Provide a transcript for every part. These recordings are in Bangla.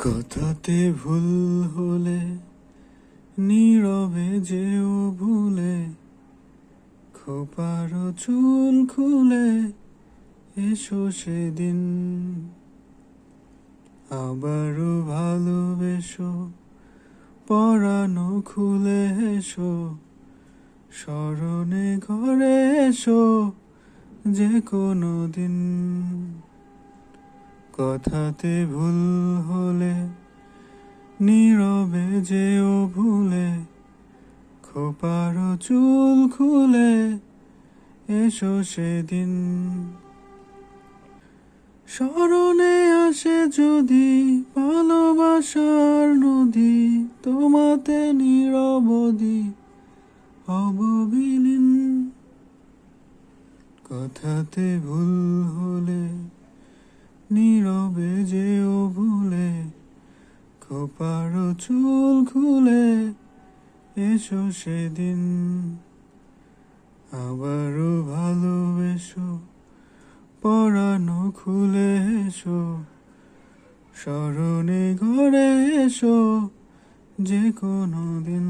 কথাতে ভুল হলে নীরবে যেও ভুলে, খোপার চুল খুলে এসো সেদিন। আবারও ভালোবেসো, পরানো খুলে এসো, স্মরণে ঘরে এসো যে কোনো দিন। কথাতে ভুল হলে নীরবে যেও ভুলে, খোপার চুল খুলে এসো সেদিন। স্মরণে আসে যদি ভালোবাসার নদী, তোমাতে নীরবধি হব বিলীন। কথাতে ভুল হলে নীরবে যেও ভুলে, খোপার চুল খুলে এসো সেদিন। আবারও ভালোবেসো, পরানো খুলে এসো, স্মরণে ঘরে এসো যে কোনো দিন।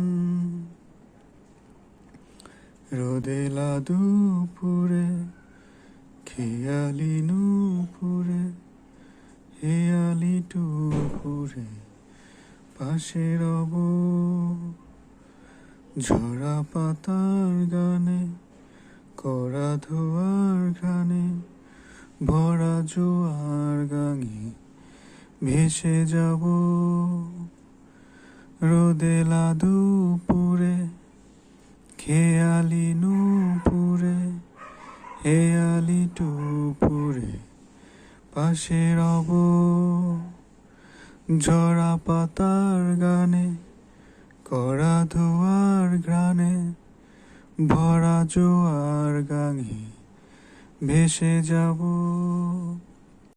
রোদেলা দুপুরে, খেয়ালি নুপুরে, হেয়ালি টুপুরে পাশে রব। ঝরা পাতার গানে, করা ধোয়ার ঘ্রাণে, ভরা জোয়ার গাঙে ভেসে যাব। রোদেলা দুপুরে, খেয়ালি নুপুরে, হেয়ালি টুপুরে পাশে রব। ঝরা পাতার গানে, করা ধোয়ার ঘ্রাণে, ভরা জোয়ার গাঙে ভেসে যাব।